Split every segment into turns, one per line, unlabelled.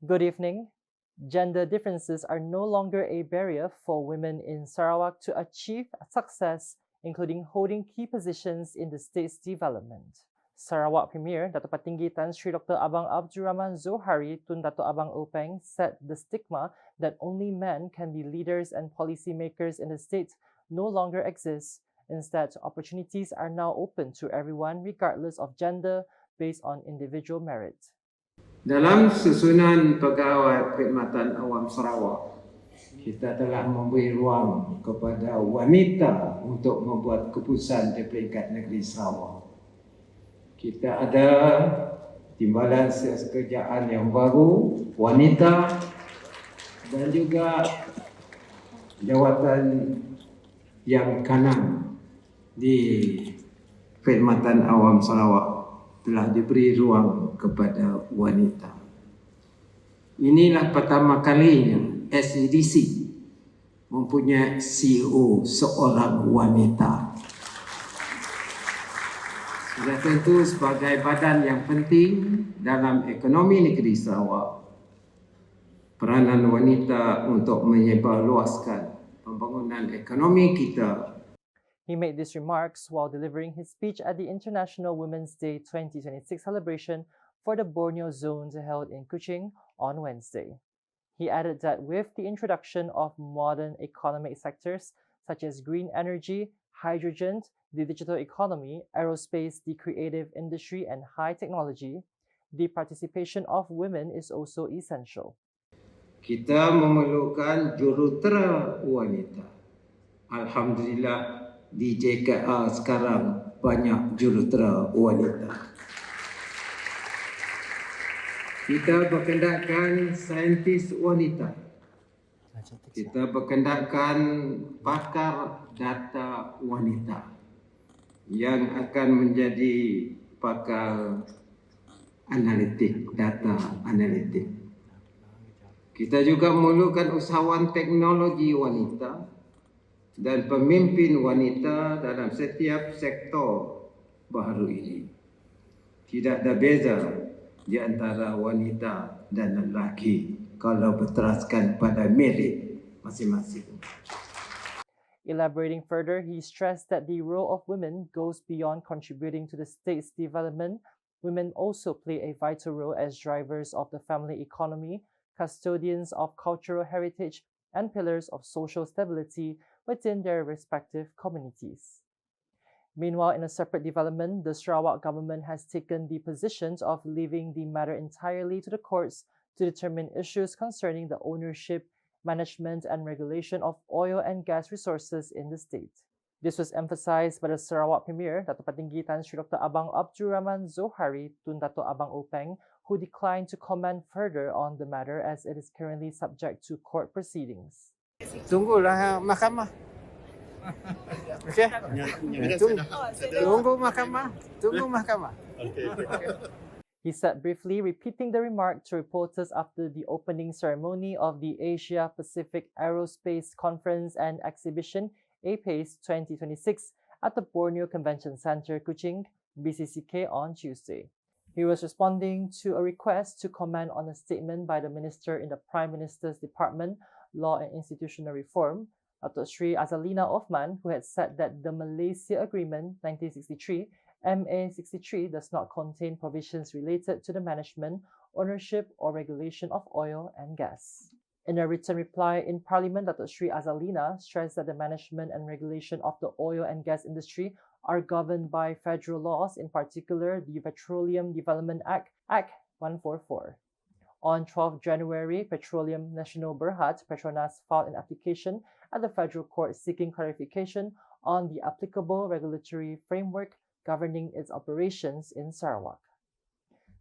Good evening. Gender differences are no longer a barrier for women in Sarawak to achieve success, including holding key positions in the state's development. Sarawak Premier Dato' Patinggi Tan Sri Dr. Abang Abdul Rahman Zohari Tun Dato' Abang Openg said the stigma that only men can be leaders and policymakers in the state no longer exists. Instead, opportunities are now open to everyone regardless of gender based on individual merit.
Dalam susunan Pegawai Perkhidmatan Awam Sarawak, kita telah memberi ruang kepada wanita untuk membuat keputusan di peringkat negeri Sarawak. Kita ada timbalan sekerjaan yang baru, wanita dan juga jawatan yang kanan di Perkhidmatan Awam Sarawak telah diberi ruang kepada wanita. Inilah pertama kalinya SADC mempunyai CEO seorang wanita. Sudah tentu sebagai badan yang penting dalam ekonomi negeri Sarawak, peranan wanita untuk menyebarluaskan pembangunan ekonomi kita.
He made these remarks while delivering his speech at the International Women's Day 2026 celebration for the Borneo zones held in Kuching on Wednesday. He added that with the introduction of modern economic sectors such as green energy, hydrogen, the digital economy, aerospace, the creative industry, and high technology, the participation of women is also essential.
Kita memerlukan jurutera wanita. Alhamdulillah, di JKA sekarang banyak jurutera wanita. Kita berkendakkan saintis wanita. Kita berkendakkan pakar data wanita yang akan menjadi pakar analitik, data analitik. Kita juga memerlukan usahawan teknologi wanita dan pemimpin wanita dalam setiap sektor baharu ini. Tidak ada beza di antara wanita dan lelaki kalau berteraskan pada merit masing-masing.
Elaborating further, he stressed that the role of women goes beyond contributing to the state's development. Women also play a vital role as drivers of the family economy, custodians of cultural heritage, and pillars of social stability within their respective communities. Meanwhile, in a separate development, the Sarawak government has taken the position of leaving the matter entirely to the courts to determine issues concerning the ownership, management, and regulation of oil and gas resources in the state. This was emphasized by the Sarawak Premier, Dato' Patinggi Tan Sri Dr. Abang Abdul Rahman Zohari Tun Dato' Abang Openg, who declined to comment further on the matter as it is currently subject to court proceedings.
Tunggulah mahkamah. Okey? Tunggu mahkamah. Tunggu mahkamah.
He said briefly, repeating the remark to reporters after the opening ceremony of the Asia Pacific Aerospace Conference and Exhibition, APACE 2026, at the Borneo Convention Center, Kuching, BCCK, on Tuesday. He was responding to a request to comment on a statement by the Minister in the Prime Minister's Department, Law and Institutional Reform, Dato' Sri Azalina Othman, who had said that the Malaysia Agreement 1963 MA63 does not contain provisions related to the management, ownership, or regulation of oil and gas. In a written reply in Parliament, Dato' Sri Azalina stressed that the management and regulation of the oil and gas industry are governed by federal laws, in particular the Petroleum Development Act, Act 144. On 12 January, Petroleum Nasional Berhad, Petronas, filed an application at the Federal Court seeking clarification on the applicable regulatory framework governing its operations in Sarawak.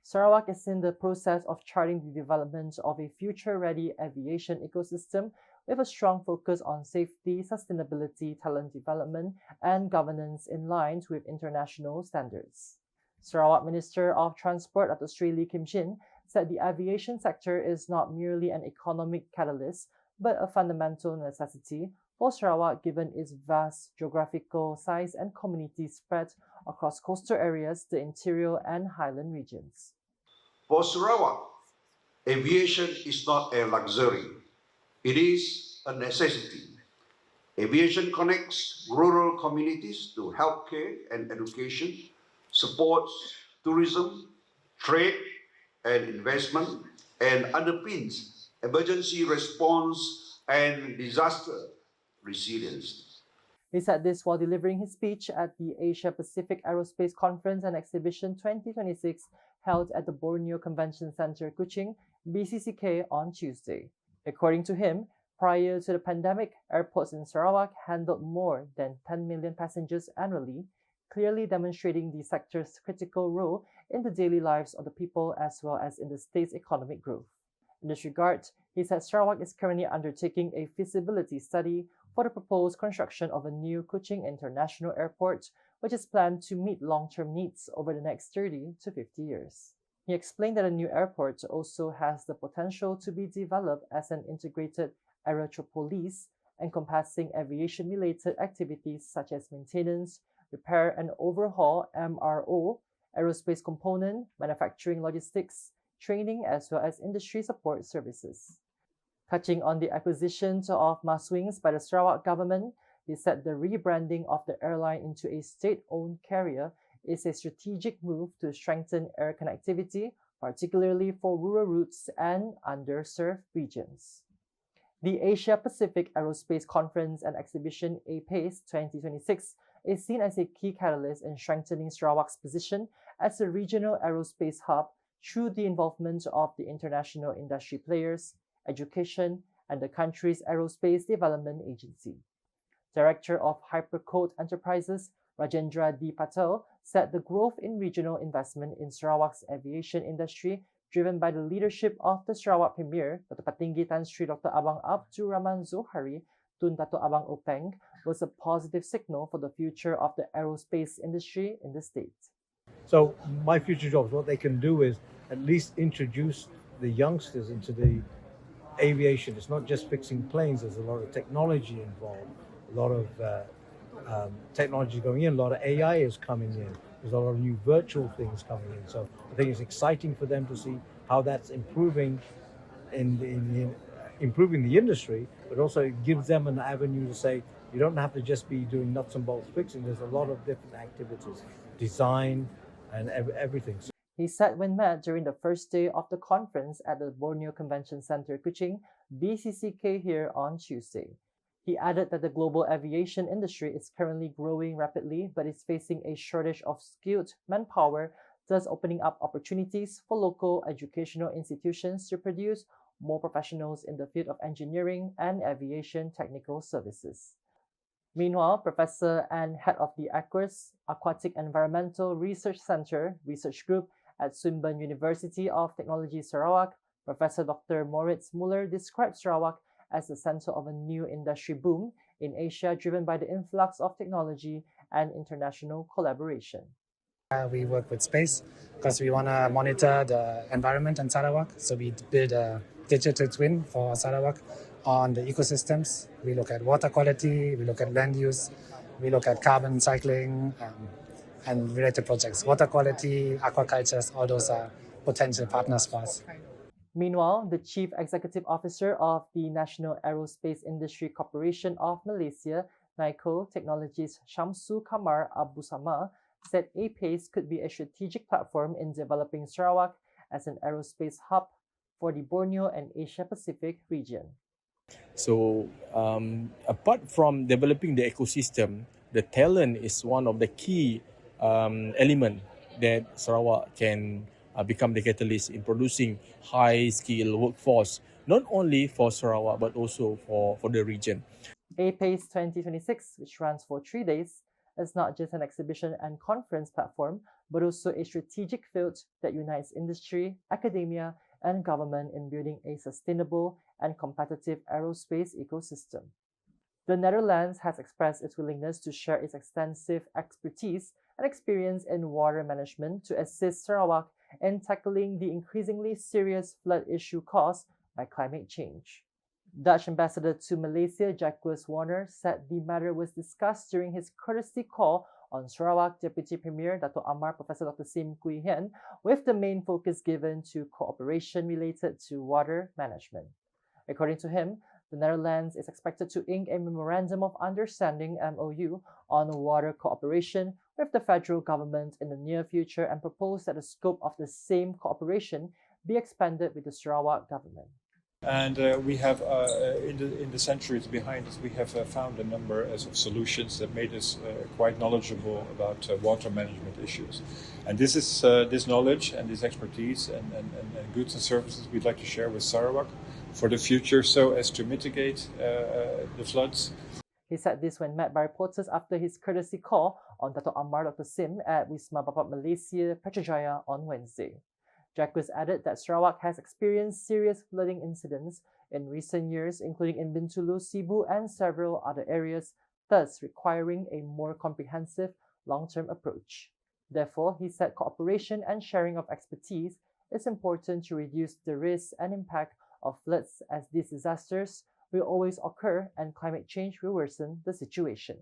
Sarawak is in the process of charting the development of a future-ready aviation ecosystem with a strong focus on safety, sustainability, talent development, and governance in line with international standards. Sarawak Minister of Transport, Dato' Sri Lee Kim Shin, said the aviation sector is not merely an economic catalyst, but a fundamental necessity for Sarawak given its vast geographical size and community spread across coastal areas, the interior and highland regions.
For Sarawak, Aviation is not a luxury, it is a necessity. Aviation connects rural communities to healthcare and education, supports tourism, trade, and investment, and underpins emergency response and disaster resilience.
He said this while delivering his speech at the Asia Pacific Aerospace Conference and Exhibition 2026 held at the Borneo Convention Center, Kuching, BCCK on Tuesday. According to him, prior to the pandemic, airports in Sarawak handled more than 10 million passengers annually, clearly demonstrating the sector's critical role in the daily lives of the people as well as in the state's economic growth. In this regard, he said Sarawak is currently undertaking a feasibility study for the proposed construction of a new Kuching International Airport, which is planned to meet long-term needs over the next 30 to 50 years. He explained that a new airport also has the potential to be developed as an integrated aerotropolis, encompassing aviation-related activities such as maintenance, repair and overhaul (MRO), aerospace component, manufacturing logistics, training, as well as industry support services. Touching on the acquisition of Maswings by the Sarawak government, he said the rebranding of the airline into a state-owned carrier is a strategic move to strengthen air connectivity, particularly for rural routes and underserved regions. The Asia Pacific Aerospace Conference and Exhibition APACE 2026 is seen as a key catalyst in strengthening Sarawak's position as a regional aerospace hub through the involvement of the international industry players, education, and the country's Aerospace Development Agency. Director of Hypercode Enterprises, Rajendra D. Patel, said the growth in regional investment in Sarawak's aviation industry, driven by the leadership of the Sarawak Premier, Dr. Patinggi Tan Sri Dr. Abang Abdul Rahman Zohari, Tun Dato Abang Openg, was a positive signal for the future of the aerospace industry in the state.
So my future jobs, what they can do is at least introduce the youngsters into the aviation. It's not just fixing planes, there's a lot of technology involved, a lot of technology going in, a lot of AI is coming in, there's a lot of new virtual things coming in. So I think it's exciting for them to see how that's improving improving the industry, but also it gives them an avenue to say, you don't have to just be doing nuts and bolts fixing, there's a lot of different activities, design and everything.
He said when met during the first day of the conference at the Borneo Convention Center, Kuching, BCCK here on Tuesday. He added that the global aviation industry is currently growing rapidly but is facing a shortage of skilled manpower, thus opening up opportunities for local educational institutions to produce more professionals in the field of engineering and aviation technical services. Meanwhile, Professor and Head of the APACE Aquatic Environmental Research Center Research Group at Swinburne University of Technology Sarawak, Professor Dr. Moritz Muller described Sarawak as the center of a new industry boom in Asia driven by the influx of technology and international collaboration.
We work with space because we want to monitor the environment in Sarawak. So we build a digital twin for Sarawak on the ecosystems. We look at water quality, we look at land use, we look at carbon cycling and related projects. Water quality, aquaculture, all those are potential partners for us.
Meanwhile, the Chief Executive Officer of the National Aerospace Industry Corporation of Malaysia, NICO Technologies, Shamsu Kamar Abu Sama, said APACE could be a strategic platform in developing Sarawak as an aerospace hub for the Borneo and Asia Pacific region.
So apart from developing the ecosystem, the talent is one of the key element that Sarawak can become the catalyst in producing high-skilled workforce, not only for Sarawak but also for the region.
APACE 2026, which runs for 3 days, is not just an exhibition and conference platform, but also a strategic field that unites industry, academia, and government in building a sustainable and competitive aerospace ecosystem. The Netherlands has expressed its willingness to share its extensive expertise and experience in water management to assist Sarawak in tackling the increasingly serious flood issue caused by climate change. Dutch Ambassador to Malaysia Jacques Warner said the matter was discussed during his courtesy call On Sarawak, Deputy Premier Dato' Amar Professor Dr. Sim Kui Hian, with the main focus given to cooperation related to water management. According to him, the Netherlands is expected to ink a Memorandum of Understanding (MOU) on water cooperation with the federal government in the near future and propose that the scope of the same cooperation be expanded with the Sarawak government.
And we have, in the centuries behind us, we have found a number of solutions that made us quite knowledgeable about water management issues. And this is this knowledge and this expertise and goods and services we'd like to share with Sarawak for the future so as to mitigate the floods.
He said this when met by reporters after his courtesy call on Dato' Amar Dr. Sim at Wisma Bapat Malaysia, Petrajaya on Wednesday. Jacques added that Sarawak has experienced serious flooding incidents in recent years, including in Bintulu, Sibu, and several other areas, thus requiring a more comprehensive long-term approach. Therefore, he said cooperation and sharing of expertise is important to reduce the risk and impact of floods, as these disasters will always occur and climate change will worsen the situation.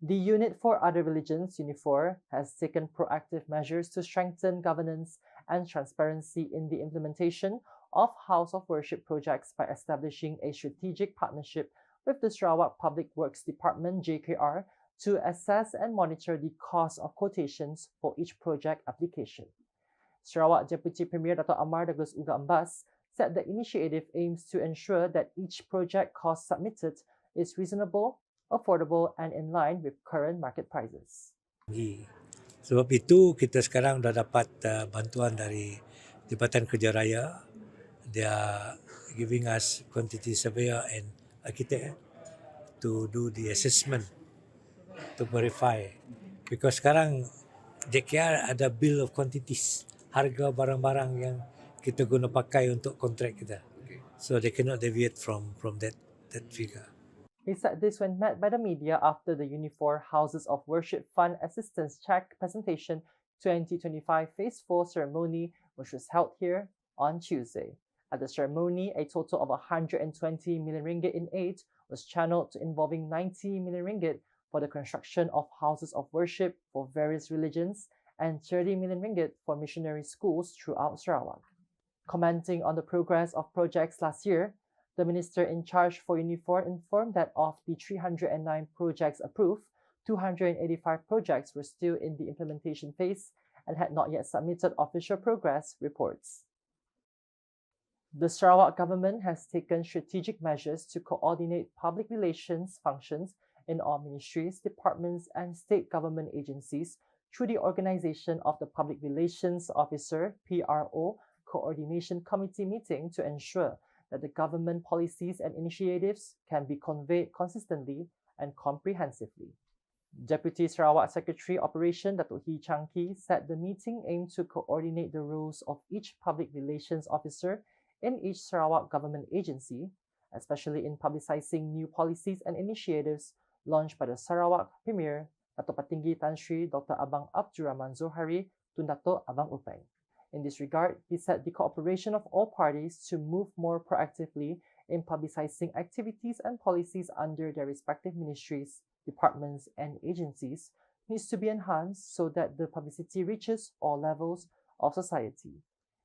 The Unit for Other Religions, UNIFOR, has taken proactive measures to strengthen governance and transparency in the implementation of House of Worship projects by establishing a strategic partnership with the Sarawak Public Works Department (JKR) to assess and monitor the cost of quotations for each project application. Sarawak Deputy Premier Dato' Amar Douglas Uga Ambas said the initiative aims to ensure that each project cost submitted is reasonable, affordable, and in line with current market prices.
Sebab itu kita sekarang dah dapat bantuan dari Jabatan Kerja Raya. They are giving us quantity surveyor and architect to do the assessment, to verify. Because sekarang JKR ada bill of quantities, harga barang-barang yang kita guna pakai untuk kontrak kita. So they cannot deviate from that figure.
He said this when met by the media after the UNIFOR Houses of Worship Fund Assistance Check Presentation 2025 Phase 4 ceremony, which was held here on Tuesday. At the ceremony, a total of 120 million ringgit in aid was channeled to involving 90 million ringgit for the construction of houses of worship for various religions and 30 million ringgit for missionary schools throughout Sarawak. Commenting on the progress of projects last year, the Minister in charge for UNIFOR informed that of the 309 projects approved, 285 projects were still in the implementation phase and had not yet submitted official progress reports. The Sarawak government has taken strategic measures to coordinate public relations functions in all ministries, departments, and state government agencies through the organization of the Public Relations Officer (PRO) Coordination Committee meeting to ensure that the government policies and initiatives can be conveyed consistently and comprehensively. Deputy Sarawak Secretary Operation Dato' Hee Chang-Kee said the meeting aimed to coordinate the roles of each public relations officer in each Sarawak government agency, especially in publicizing new policies and initiatives launched by the Sarawak Premier Dato' Patinggi Tan Sri Dr. Abang Abdurrahman Zohari Tun Dato' Abang Upeng. In this regard, he said the cooperation of all parties to move more proactively in publicizing activities and policies under their respective ministries, departments, and agencies needs to be enhanced so that the publicity reaches all levels of society.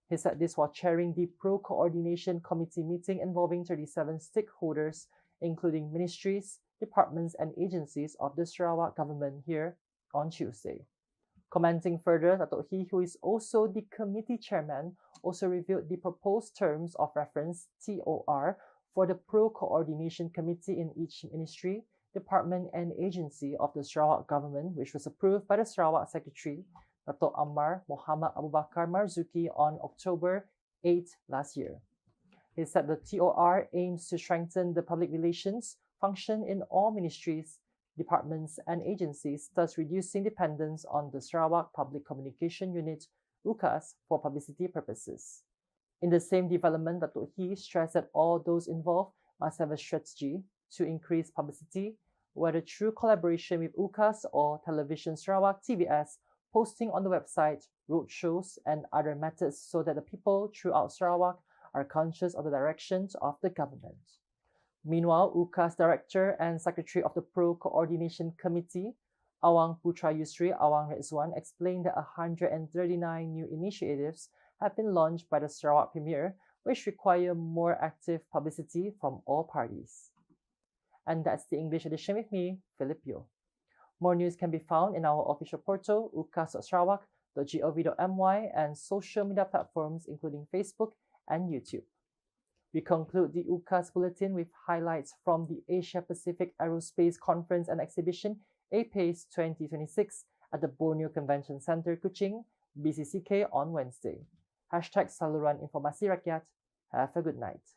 He said this while chairing the Pro-Coordination Committee meeting involving 37 stakeholders, including ministries, departments, and agencies of the Sarawak government here on Tuesday. Commenting further, Dato' Hee, who is also the committee chairman, also revealed the proposed terms of reference (TOR) for the Pro-Coordination Committee in each ministry, department, and agency of the Sarawak government, which was approved by the Sarawak Secretary, Dato' Ammar Mohamad Abu Bakar Marzuki, on October 8 last year. He said the TOR aims to strengthen the public relations function in all ministries, departments, and agencies, thus reducing dependence on the Sarawak Public Communication Unit (UCAS) for publicity purposes. In the same development, Dato' Hee stressed that all those involved must have a strategy to increase publicity, whether through collaboration with UCAS or Television Sarawak (TVS), posting on the website, roadshows, and other methods so that the people throughout Sarawak are conscious of the directions of the government. Meanwhile, UCAS Director and Secretary of the Pro-Coordination Committee, Awang Putra Yusri Awang Rizwan explained that 139 new initiatives have been launched by the Sarawak Premier, which require more active publicity from all parties. And that's the English edition with me, Philip Yeoh. More news can be found in our official portal, ucas.sarawak.gov.my, and social media platforms including Facebook and YouTube. We conclude the UCAS Bulletin with highlights from the Asia Pacific Aerospace Conference and Exhibition APACE 2026 at the Borneo Convention Center, Kuching, BCCK on Wednesday. #Saluran Informasi Rakyat. Have a good night.